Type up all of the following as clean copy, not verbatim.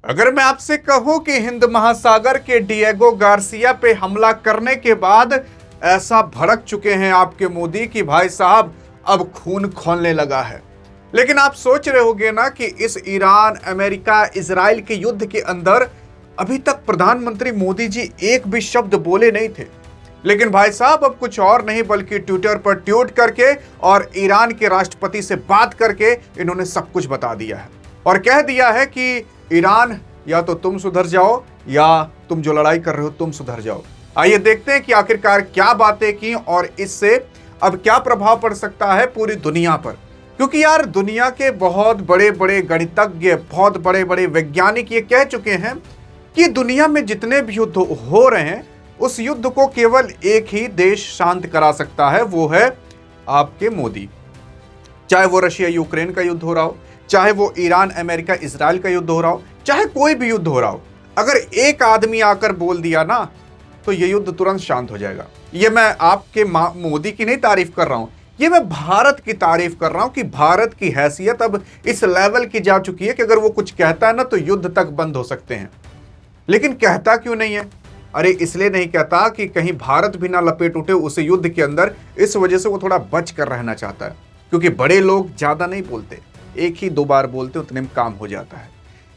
अगर मैं आपसे कहूं कि हिंद महासागर के डिएगो गार्सिया पे हमला करने के बाद ऐसा भड़क चुके हैं आपके मोदी कि भाई साहब अब खून खौलने लगा है। लेकिन आप सोच रहे होंगे ना कि इस ईरान अमेरिका इजराइल के युद्ध के अंदर अभी तक प्रधानमंत्री मोदी जी एक भी शब्द बोले नहीं थे। लेकिन भाई साहब अब कुछ और नहीं बल्कि ट्विटर पर ट्वीट करके और ईरान के राष्ट्रपति से बात करके इन्होंने सब कुछ बता दिया है और कह दिया है कि ईरान या तो तुम सुधर जाओ या तुम जो लड़ाई कर रहे हो तुम सुधर जाओ। आइए देखते हैं कि आखिरकार क्या बातें की और इससे अब क्या प्रभाव पड़ सकता है पूरी दुनिया पर। क्योंकि यार दुनिया के बहुत बड़े बड़े गणितज्ञ, बहुत बड़े बड़े वैज्ञानिक ये कह चुके हैं कि दुनिया में जितने भी युद्ध हो रहे हैं उस युद्ध को केवल एक ही देश शांत करा सकता है, वो है आपके मोदी। चाहे वो रशिया यूक्रेन का युद्ध हो रहा हो, चाहे वो ईरान अमेरिका इजराइल का युद्ध हो रहा हो, चाहे कोई भी युद्ध हो रहा हो, अगर एक आदमी आकर बोल दिया ना तो ये युद्ध तुरंत शांत हो जाएगा। ये मैं आपके मोदी की नहीं तारीफ कर रहा हूं, ये मैं भारत की तारीफ कर रहा हूं कि भारत की हैसियत अब इस लेवल की जा चुकी है कि अगर वो कुछ कहता है ना तो युद्ध तक बंद हो सकते हैं। लेकिन कहता क्यों नहीं है? अरे इसलिए नहीं कहता कि कहीं भारत भी ना लपेट उठे उस युद्ध के अंदर, इस वजह से वो थोड़ा बच कर रहना चाहता है। क्योंकि बड़े लोग ज्यादा नहीं बोलते, एक ही दो बार बोलते उतने में काम हो जाता है।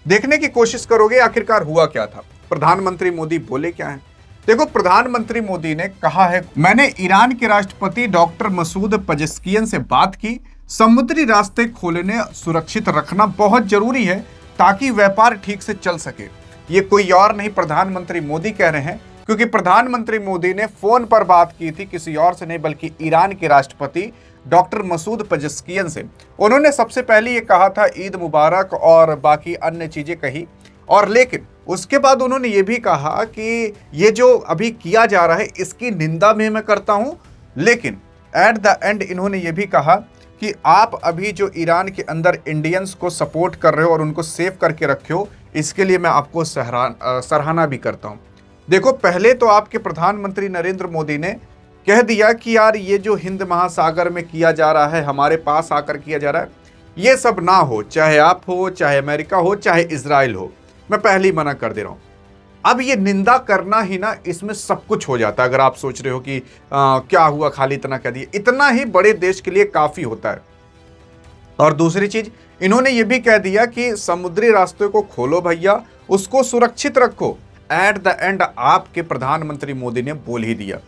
देखने की कोशिश करोगे आखिरकार हुआ क्या था, प्रधानमंत्री मोदी बोले क्या है। देखो प्रधानमंत्री मोदी ने कहा है, मैंने ईरान के राष्ट्रपति डॉक्टर मसूद पेजेश्कियन से बात की, समुद्री रास्ते खोलने सुरक्षित रखना बहुत जरूरी है ताकि व्यापार ठीक से चल सके। ये कोई और नहीं प्रधानमंत्री मोदी कह रहे हैं, क्योंकि प्रधानमंत्री मोदी ने फोन पर बात की थी किसी और से नहीं बल्कि ईरान के राष्ट्रपति डॉक्टर मसूद पेजेश्कियन से। उन्होंने सबसे पहले ये कहा था ईद मुबारक और बाकी अन्य चीजें कही, और लेकिन उसके बाद उन्होंने ये भी कहा कि ये जो अभी किया जा रहा है इसकी निंदा भी मैं करता हूं, लेकिन एट द एंड इन्होंने ये भी कहा कि आप अभी जो ईरान के अंदर इंडियंस को सपोर्ट कर रहे हो और उनको सेव करके रखे हो, इसके लिए मैं आपको सराहना भी करता हूं। देखो पहले तो आपके प्रधानमंत्री नरेंद्र मोदी ने कह दिया कि यार ये जो हिंद महासागर में किया जा रहा है, हमारे पास आकर किया जा रहा है, ये सब ना हो, चाहे आप हो, चाहे अमेरिका हो, चाहे इजराइल हो, मैं पहले ही मना कर दे रहा हूं। अब ये निंदा करना ही ना इसमें सब कुछ हो जाता है। अगर आप सोच रहे हो कि क्या हुआ खाली इतना कह दिया, इतना ही बड़े देश के लिए काफी होता है। और दूसरी चीज इन्होंने ये भी कह दिया कि समुद्री रास्ते को खोलो भैया, उसको सुरक्षित रखो। एट द एंड आपके प्रधानमंत्री मोदी ने बोल ही दिया।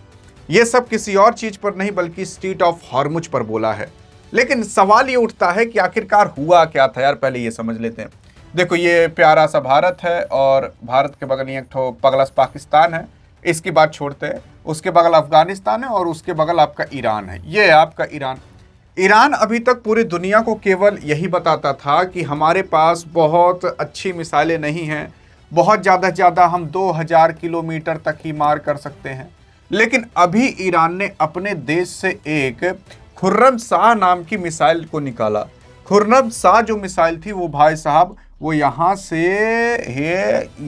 ये सब किसी और चीज पर नहीं बल्कि स्ट्रेट ऑफ हॉर्मुज पर बोला है। लेकिन सवाल ये उठता है कि आखिरकार हुआ क्या था यार, पहले ये समझ लेते हैं। देखो ये प्यारा सा भारत है और भारत के बगल में एक ठो पगला पाकिस्तान है, इसकी बात छोड़ते हैं। उसके बगल अफगानिस्तान है और उसके बगल आपका ईरान है। ये है आपका ईरान। ईरान अभी तक पूरी दुनिया को केवल यही बताता था कि हमारे पास बहुत अच्छी मिसाइलें नहीं हैं, बहुत ज़्यादा हम 2000 किलोमीटर तक ही मार कर सकते हैं। लेकिन अभी ईरान ने अपने देश से एक खुर्रम शाह नाम की मिसाइल को निकाला। खुर्रम शाह जो मिसाइल थी वो भाई साहब वो यहाँ से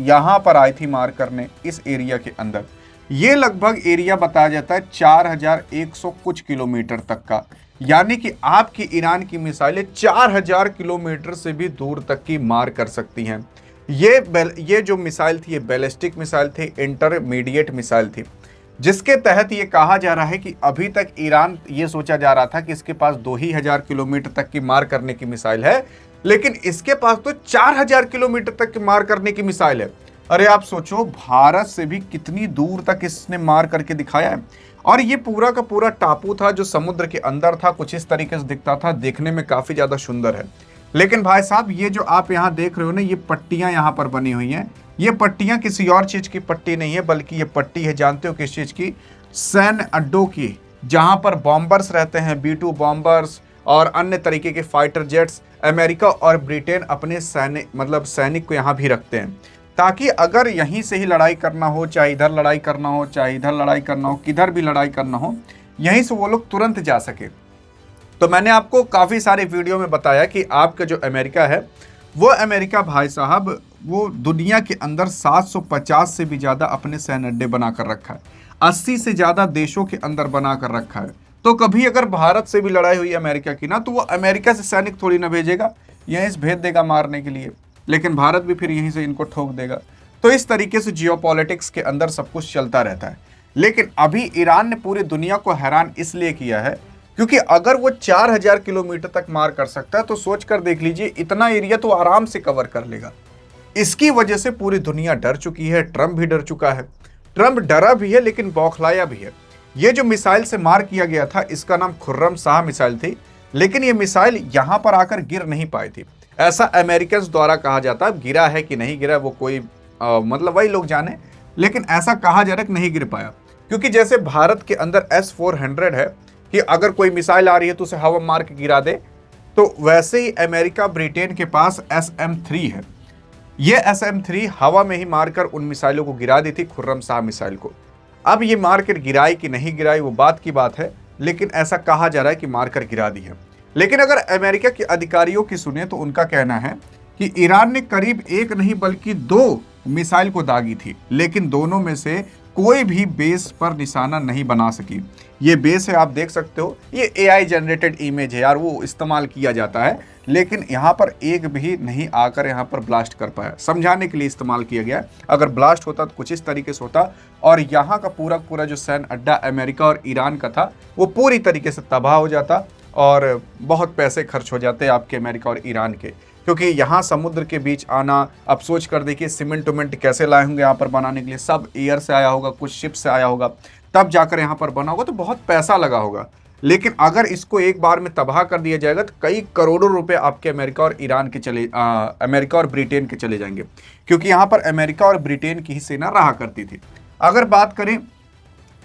यहाँ पर आई थी मार करने इस एरिया के अंदर। ये लगभग एरिया बताया जाता है 4100 कुछ किलोमीटर तक का, यानी कि आपकी ईरान की मिसाइलें 4000 किलोमीटर से भी दूर तक की मार कर सकती हैं। ये जो मिसाइल थी ये बैलिस्टिक मिसाइल थी, इंटरमीडिएट मिसाइल थी, जिसके तहत ये कहा जा रहा है कि अभी तक ईरान ये सोचा जा रहा था कि इसके पास 2000 किलोमीटर तक की मार करने की मिसाइल है, लेकिन इसके पास तो 4000 किलोमीटर तक की मार करने की मिसाइल है। अरे आप सोचो भारत से भी कितनी दूर तक इसने मार करके दिखाया है। और ये पूरा का पूरा टापू था जो समुद्र के अंदर था, कुछ इस तरीके से दिखता था, देखने में काफी ज्यादा सुंदर है। लेकिन भाई साहब ये जो आप यहाँ देख रहे हो ना, ये पट्टियां यहाँ पर बनी हुई हैं, ये पट्टियां किसी और चीज की पट्टी नहीं है बल्कि ये पट्टी है, जानते हो किस चीज की? सैन्य अड्डों की, जहां पर बॉम्बर्स रहते हैं, B-2 बॉम्बर्स और अन्य तरीके के फाइटर जेट्स। अमेरिका और ब्रिटेन अपने सैनिक को यहाँ भी रखते हैं ताकि अगर यहीं से ही लड़ाई करना हो, चाहे इधर लड़ाई करना हो, चाहे इधर लड़ाई करना हो, किधर भी लड़ाई करना हो, यहीं से वो लोग तुरंत जा सके। तो मैंने आपको काफ़ी सारे वीडियो में बताया कि आपका जो अमेरिका है वो अमेरिका भाई साहब वो दुनिया के अंदर 750 से भी ज़्यादा अपने सैन्य अड्डे बना कर रखा है, 80 से ज़्यादा देशों के अंदर बना कर रखा है। तो कभी अगर भारत से भी लड़ाई हुई अमेरिका की ना, तो वो अमेरिका से सैनिक थोड़ी ना भेजेगा, यहीं से भेज देगा मारने के लिए। लेकिन भारत भी फिर यहीं से इनको ठोक देगा। तो इस तरीके से जियोपॉलिटिक्स के अंदर सब कुछ चलता रहता है। लेकिन अभी ईरान ने पूरी दुनिया को हैरान इसलिए किया है क्योंकि अगर वो 4000 किलोमीटर तक मार कर सकता है तो सोच कर देख लीजिए, इतना एरिया तो आराम से कवर कर लेगा। इसकी वजह से पूरी दुनिया डर चुकी है, ट्रंप भी डर चुका है। ट्रंप डरा भी है लेकिन बौखलाया भी है। ये जो मिसाइल से मार किया गया था इसका नाम खुर्रम शाह मिसाइल थी, लेकिन ये मिसाइल यहां पर आकर गिर नहीं पाई थी, ऐसा अमेरिकन द्वारा कहा जाता है। गिरा है कि नहीं गिरा वो कोई मतलब वही लोग जाने, लेकिन ऐसा कहा जा रहा है कि नहीं गिर पाया। क्योंकि जैसे भारत के अंदर S-400 है कि अगर कोई मिसाइल आ रही है तो उसे हवा मार के गिरा दे, तो वैसे ही अमेरिका ब्रिटेन के पास SM-3 है। ये SM-3 हवा में ही मारकर उन मिसाइलों को गिरा दी थी, खुर्रम शाह मिसाइल को। अब ये मारकर गिराई कि नहीं गिराई वो बात की बात है, लेकिन ऐसा कहा जा रहा है कि मारकर गिरा दी है। लेकिन अगर अमेरिका के अधिकारियों की सुने तो उनका कहना है कि ईरान ने करीब एक नहीं बल्कि 2 मिसाइल को दागी थी, लेकिन दोनों में से कोई भी बेस पर निशाना नहीं बना सकी। ये बेस है, आप देख सकते हो, ये AI जनरेटेड इमेज है यार, वो इस्तेमाल किया जाता है, लेकिन यहाँ पर एक भी नहीं आकर यहाँ पर ब्लास्ट कर पाया। समझाने के लिए इस्तेमाल किया गया। अगर ब्लास्ट होता तो कुछ इस तरीके से होता और यहाँ का पूरा पूरा जो सैन्य अड्डा अमेरिका और ईरान का था वो पूरी तरीके से तबाह हो जाता और बहुत पैसे खर्च हो जाते आपके अमेरिका और ईरान के। क्योंकि यहाँ समुद्र के बीच आना, अब सोच कर देखिए सीमेंट उमेंट कैसे लाए होंगे यहाँ पर बनाने के लिए, सब एयर से आया होगा, कुछ शिप से आया होगा, तब जाकर यहाँ पर बना होगा, तो बहुत पैसा लगा होगा। लेकिन अगर इसको एक बार में तबाह कर दिया जाएगा तो कई करोड़ों रुपए आपके अमेरिका और ईरान के अमेरिका और ब्रिटेन के चले जाएंगे, क्योंकि यहाँ पर अमेरिका और ब्रिटेन की ही सेना रहा करती थी। अगर बात करें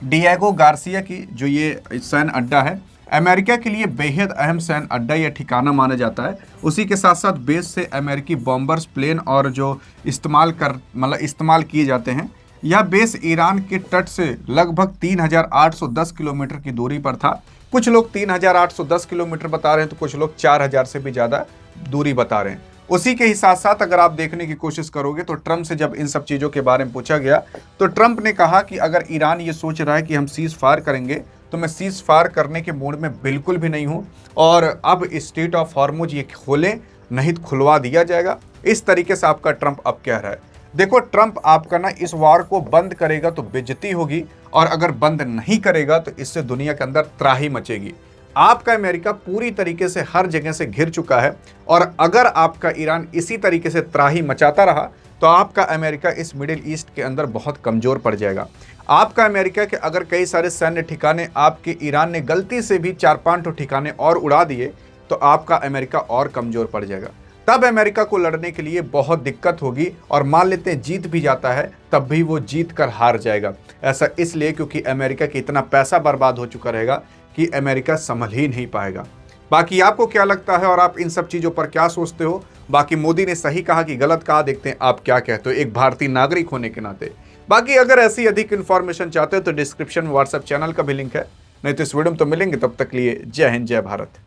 डिएगो गार्सिया की, जो ये सैन्य अड्डा है, अमेरिका के लिए बेहद अहम सैन्य अड्डा या ठिकाना माना जाता है। उसी के साथ साथ बेस से अमेरिकी बॉम्बर्स प्लेन और जो इस्तेमाल किए जाते हैं। यह बेस ईरान के तट से लगभग 3810 किलोमीटर की दूरी पर था। कुछ लोग 3810 किलोमीटर बता रहे हैं तो कुछ लोग 4000 से भी ज़्यादा दूरी बता रहे हैं। उसी के ही साथ साथ अगर आप देखने की कोशिश करोगे तो ट्रंप से जब इन सब चीज़ों के बारे में पूछा गया तो ट्रंप ने कहा कि अगर ईरान ये सोच रहा है कि हम सीज फायर करेंगे तो मैं सीज फायर करने के मूड में बिल्कुल भी नहीं हूं, और अब स्ट्रेट ऑफ हॉर्मुज ये खोले नहीं तो खुलवा दिया जाएगा। इस तरीके से आपका ट्रंप अब कह रहा है। देखो, ट्रंप आपका ना इस वार को बंद करेगा तो बेइज्जती होगी, और अगर बंद नहीं करेगा तो इससे दुनिया के अंदर त्राही मचेगी। आपका अमेरिका पूरी तरीके से हर जगह से घिर चुका है, और अगर आपका ईरान इसी तरीके से त्राही मचाता रहा तो आपका अमेरिका इस मिडिल ईस्ट के अंदर बहुत कमज़ोर पड़ जाएगा। आपका अमेरिका के अगर कई सारे सैन्य ठिकाने आपके ईरान ने गलती से भी 4-5 ठिकाने और उड़ा दिए तो आपका अमेरिका और कमज़ोर पड़ जाएगा। तब अमेरिका को लड़ने के लिए बहुत दिक्कत होगी, और मान लेते हैं जीत भी जाता है तब भी वो जीत कर हार जाएगा। ऐसा इसलिए क्योंकि अमेरिका की इतना पैसा बर्बाद हो चुका रहेगा कि अमेरिका संभल ही नहीं पाएगा। बाकी आपको क्या लगता है और आप इन सब चीज़ों पर क्या सोचते हो? बाकी मोदी ने सही कहा कि गलत कहा, देखते हैं आप क्या कहते हो एक भारतीय नागरिक होने के नाते। बाकी अगर ऐसी अधिक इन्फॉर्मेशन चाहते हो तो डिस्क्रिप्शन में व्हाट्सएप चैनल का भी लिंक है, नहीं तो इस वीडियो में तो मिलेंगे। तब तक लिए जय हिंद, जय भारत।